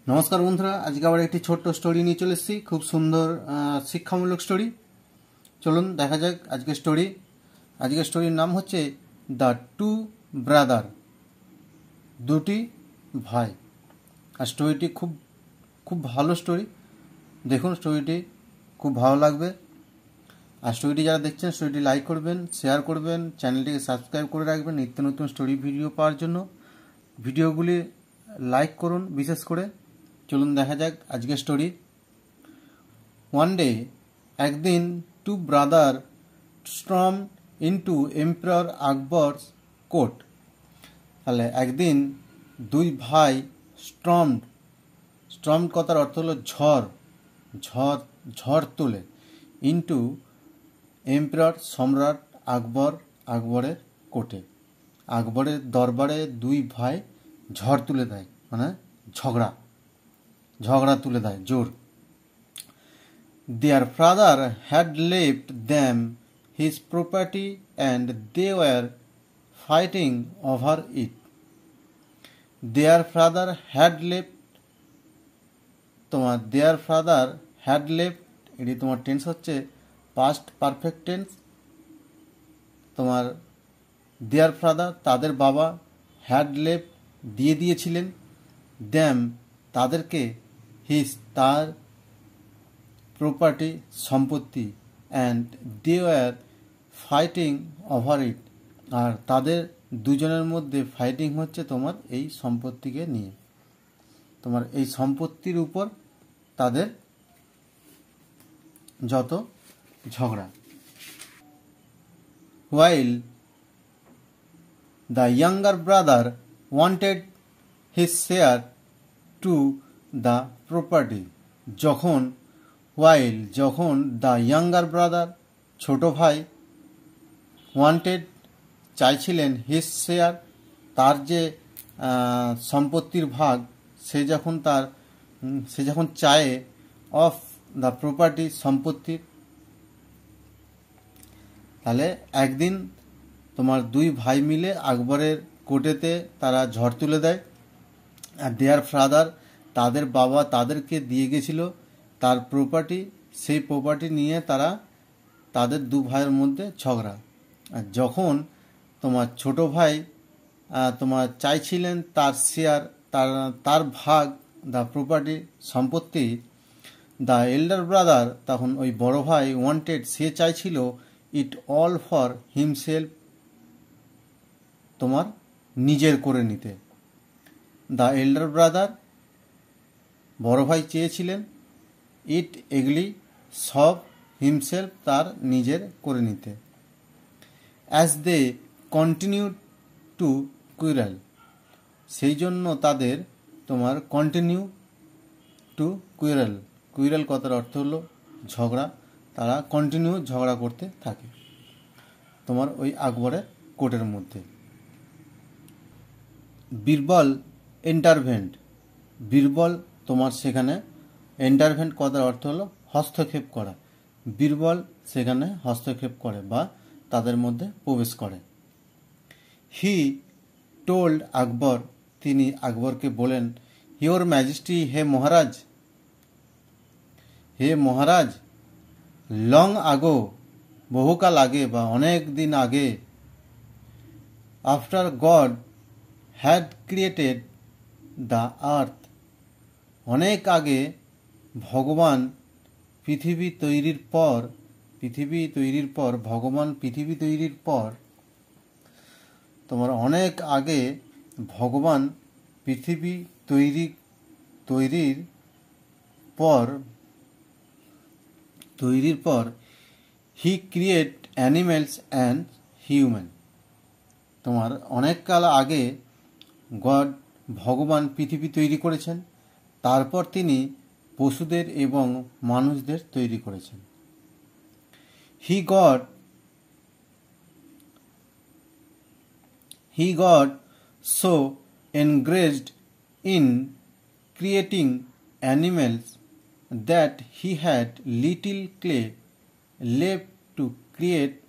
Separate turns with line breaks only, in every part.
নমস্কার বন্ধুরা, আজকে আবার একটি ছোট্ট স্টোরি নিয়ে চলে এসেছি। খুব সুন্দর শিক্ষামূলক স্টোরি। চলুন দেখা যাক আজকের স্টোরি। আজকের স্টোরির নাম হচ্ছে দ্য টু ব্রাদার, দুটি ভাই। আর স্টোরিটি খুব ভালো স্টোরি। দেখুন, স্টোরিটি খুব ভালো লাগবে। আর স্টোরিটি যারা দেখছেন, স্টোরিটি লাইক করবেন, শেয়ার করবেন, চ্যানেলটিকে সাবস্ক্রাইব করে রাখবেন নিত্য নতুন স্টোরি ভিডিও পাওয়ার জন্য। ভিডিওগুলি লাইক করুন বিশেষ করে। চলুন দেখা যাক আজকের স্টোরি। ওয়ান ডে, একদিন, two brother storm into emperor Akbar's court. তাহলে একদিন দুই ভাই স্টর্ম কথার অর্থ হলো ঝড় তোলে। ইনটু এম্পারার সম্রাট আকবরের কোর্টে, আকবরের দরবারে দুই ভাই ঝড় তুলে দেয়, মানে ঝগড়া তুলে দেয় জোর। Their father had left them his property and they were fighting over it. Their father had left, their father had left, এটি তোমার টেন্স হচ্ছে past perfect tense. their father তাদের বাবা, had left দিয়ে দিয়েছিলেন, them তাদেরকে, his তার, property সম্পত্তি, and they were fighting over it আর তাদের দুজনের মধ্যে ফাইটিং হচ্ছে তোমার এই সম্পত্তিকে নিয়ে, তোমার এই সম্পত্তির উপর তাদের যত ঝগড়া। while the younger brother wanted his share to the property, যখন দ্য ইয়াঙ্গার ব্রাদার ছোট ভাই, ওয়ান্টেড চাইছিলেন, হিজ শেয়ার তার যে সম্পত্তির ভাগ, সে যখন চায়, অফ দ্য প্রপার্টি সম্পত্তির। তাহলে একদিন তোমার দুই ভাই মিলে আকবরের কোর্টেতে তারা ঝড় তুলে দেয়। আর দেয়ার ফাদার তাদের বাবা তাদেরকে দিয়ে গেছিল তার প্রপার্টি, সেই প্রপার্টি নিয়ে তাদের দু ভাইয়ের মধ্যে ঝগড়া। আর যখন তোমার ছোট ভাই চাইছিলেন তার শেয়ার, তার ভাগ, দ্য প্রপার্টি সম্পত্তি, দ্য এল্ডার ব্রাদার তখন ওই বড় ভাই ওয়ান্টেড সে চাইছিল, ইট অল ফর হিমসেলফ তোমার নিজের করে নিতে। দ্য এল্ডার ব্রাদার বড় ভাই চেয়েছিলেন, ইট এগুলি সব, হিমসেলফ তার নিজের করে নিতে। অ্যাজ দে কন্টিনিউ টু কুইরাল, সেই জন্য তাদের কন্টিনিউ টু কুইরাল কথার অর্থ হলো ঝগড়া, তারা কন্টিনিউ ঝগড়া করতে থাকে তোমার ওই আকবরের কোর্টের মধ্যে। বীরবল ইন্টারভেন্ট, বীরবল তোমার সেখানে, ইন্টারভেন্ট কথার অর্থ হলো হস্তক্ষেপ করা। বীরবল সেখানে হস্তক্ষেপ করে বা তাদের মধ্যে প্রবেশ করে। হি টোল্ড আকবর, তিনি আকবরকে বলেন, ইয়োর ম্যাজেস্টি, হে মহারাজ, লং আগো, বহুকাল আগে বা অনেক দিন আগে, after god had created the earth, অনেক আগে ভগবান পৃথিবী তৈরির পর, তোমার অনেক আগে ভগবান পৃথিবী তৈরির পর হি ক্রিয়েট অ্যানিমেলস অ্যান্ড হিউম্যান, তোমার অনেক কাল আগে ভগবান পৃথিবী তৈরি করেছেন, তারপর তিনি পশুদের এবং মানুষদের তৈরি করেছেন। He got so engrossed in creating animals that he had little clay left to create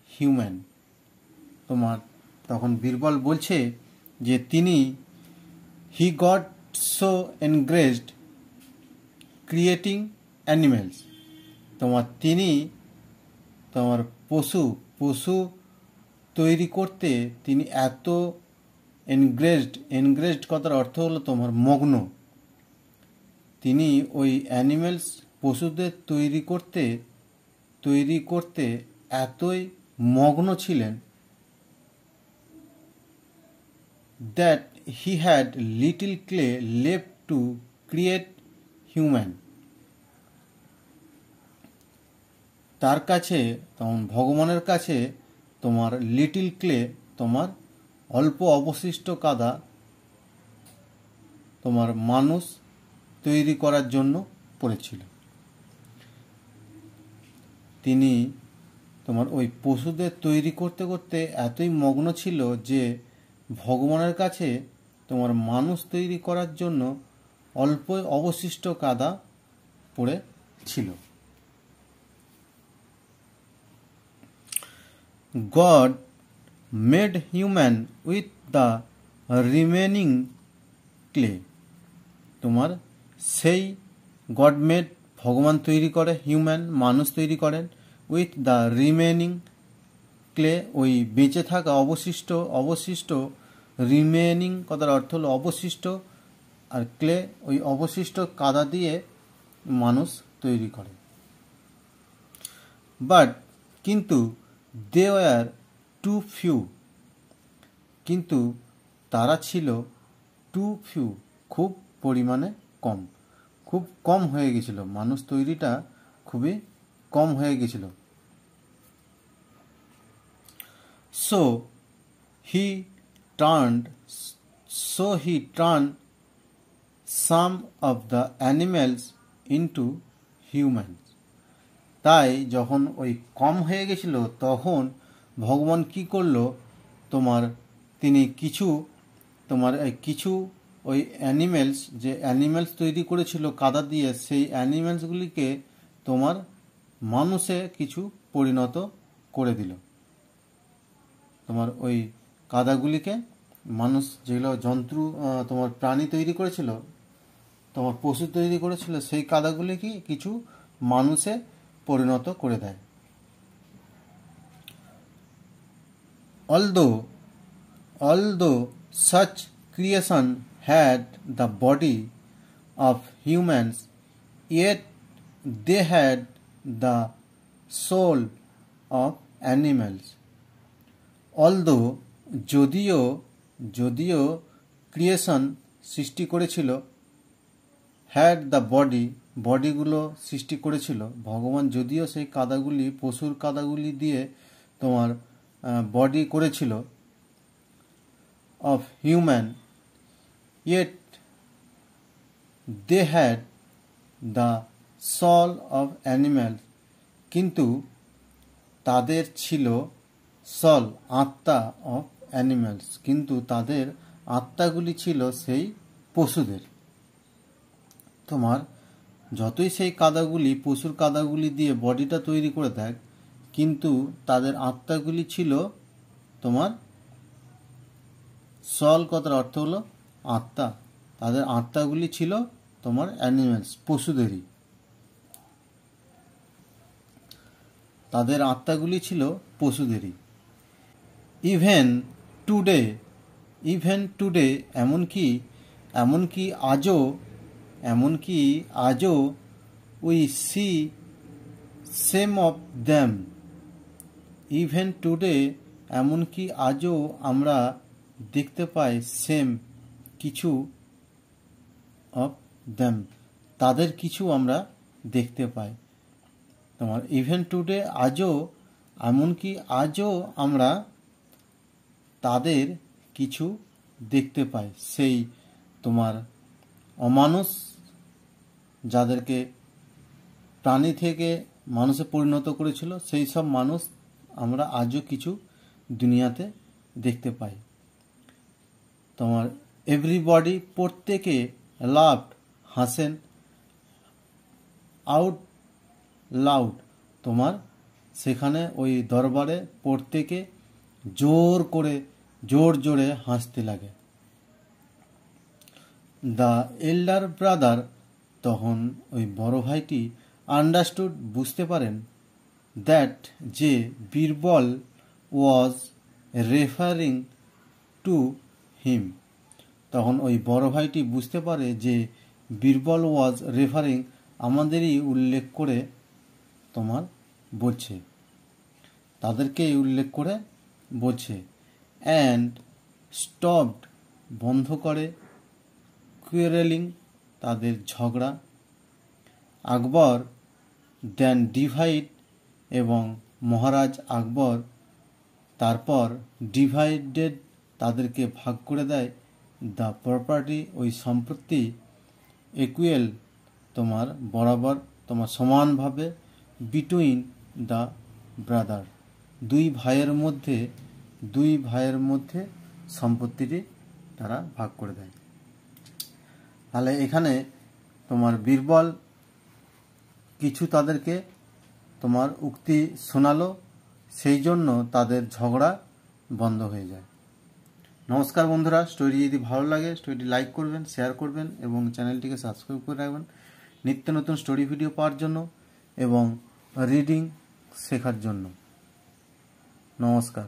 human. তখন বীরবল বলছে যে তিনি, he got so engaged creating animals. তিনি তোমার পশু তৈরি করতে তিনি এত এনগ্রেজড কথার অর্থ হলো তোমার মগ্ন। তিনি ওই অ্যানিমেলস পশুদের তৈরি করতে এতই মগ্ন ছিলেন that he had little clay left to create human. তার কাছে ভগবানের কাছে তোমার লিটল ক্লে তোমার অল্প অবশিষ্ট কাদা তোমার মানুষ তৈরি করার জন্য পড়েছিল। তিনি তোমার ওই পশুদের তৈরি করতে করতে এতই মগ্ন ছিল যে ভগবানের কাছে তোমার মানুষ তৈরি করার জন্য অল্প অবশিষ্ট কাদা পড়েছিল। God made human with the remaining clay. তোমার সেই গড মেড ভগবান তৈরি করে হিউম্যান মানুষ তৈরি করেন উইথ দ্য রিমেনিং ক্লে ওই বেঁচে থাকা অবশিষ্ট রিমেনিং কথার অর্থ হলো অবশিষ্ট আর ক্লে ওই অবশিষ্ট কাদা দিয়ে মানুষ তৈরি করে। বাট কিন্তু দে ওয়ার টু ফিউ, কিন্তু তারা ছিল টু ফিউ খুব পরিমাণে খুব কম হয়ে গেছিল, মানুষ তৈরিটা খুবই কম হয়ে গেছিল। So he turned some of the animals into humans. তাই যখন ওই কম হয়ে গেছিল তখন ভগবান কি করলো তিনি কিছু ওই অ্যানিমেলস তৈরি করেছিল কাদা দিয়ে, সেই অ্যানিমেলসগুলিকে তোমার মানুষে কিছু পরিণত করে দিল। তোমার ওই কাদাগুলিকে মানুষ যেগুলো জন্তু তোমার প্রাণী তৈরি করেছিল তোমার পশু তৈরি করেছিল সেই কাদাগুলিকে কিছু মানুষে পরিণত করে দেয়। Although such creation had the body of humans, yet they had the soul of animals. Although যদিও ক্রিয়েশন সৃষ্টি করেছিল, হ্যাড দ্য বডিগুলো সৃষ্টি করেছিল ভগবান, যদিও সেই কাদাগুলি পশুর কাদাগুলি দিয়ে তোমার বডি করেছিল of human, yet they had the soul of animals. কিন্তু তাদের ছিল soul আত্মা of animals, কিন্তু তাদের আত্মাগুলি ছিল সেই পশুদের। তোমার যতই সেই কাদাগুলি পশুর কাদাগুলি দিয়ে বডিটা তৈরি করে দেয়, কিন্তু তাদের আত্মাগুলি ছিল তোমার সল কথার অর্থ হলো আত্মা, তাদের আত্মাগুলি ছিল তোমার অ্যানিমেলস পশুদেরই, তাদের আত্মাগুলি ছিল পশুদেরই। ইভেন টুডে এমনকি আজও we see same of them. Even today এমনকি আজও আমরা দেখতে পাই সেম কিছু অফ দ্যাম, তাদের কিছু আমরা দেখতে পাই। তোমার ইভেন টুডে এমনকি আজও আমরা তাদের কিছু দেখতে পাই, সেই তোমার অমানুষ যাদেরকে প্রাণী থেকে মানুষে পরিণত করেছিল, সেই সব মানুষ আমরা আজও কিছু দুনিয়াতে দেখতে পাই। তোমার এভরিবডি প্রত্যেকে লাভড হাসেন আউট লাউড, তোমার সেখানে ওই দরবারে প্রত্যেকে জোরে হাসতে লাগে। দ্য এল্ডার ব্রাদার, তখন ওই বড় ভাইটি আন্ডারস্টুড, বুঝতে পারেন, দ্যাট যে বীরবল ওয়াজ রেফারিং টু হিম, তখন ওই বড় ভাইটি বুঝতে পারে যে বীরবল ওয়াজ রেফারিং, আমাদেরই উল্লেখ করে তোমার বলছে, তাদেরকেই উল্লেখ করে বলছে। অ্যান্ড স্টপড, বন্ধ করে, কুয়ারেলিং, তাদের ঝগড়া। আকবর দেন ডিভাইড, এবং মহারাজ আকবর তারপর ডিভাইডেড, তাদেরকে ভাগ করে দেয়, দ্য প্রপার্টি, ওই সম্পত্তি, ইকুয়াল, তোমার বরাবর, তোমার সমানভাবে, বিটুইন দ্য ব্রাদার, দুই ভাইয়ের মধ্যে সম্পত্তিটি তারা ভাগ করে দেয়। তাহলে এখানে তোমার বীরবল কিছু তাদেরকে তোমার উক্তি শোনালো, সেই জন্য তাদের ঝগড়া বন্ধ হয়ে যায়। নমস্কার বন্ধুরা, স্টোরি যদি ভালো লাগে স্টোরিটি লাইক করবেন, শেয়ার করবেন এবং চ্যানেলটিকে সাবস্ক্রাইব করে রাখবেন নিত্য নতুন স্টোরি ভিডিও পাওয়ার জন্য এবং রিডিং শেখার জন্য। নমস্কার।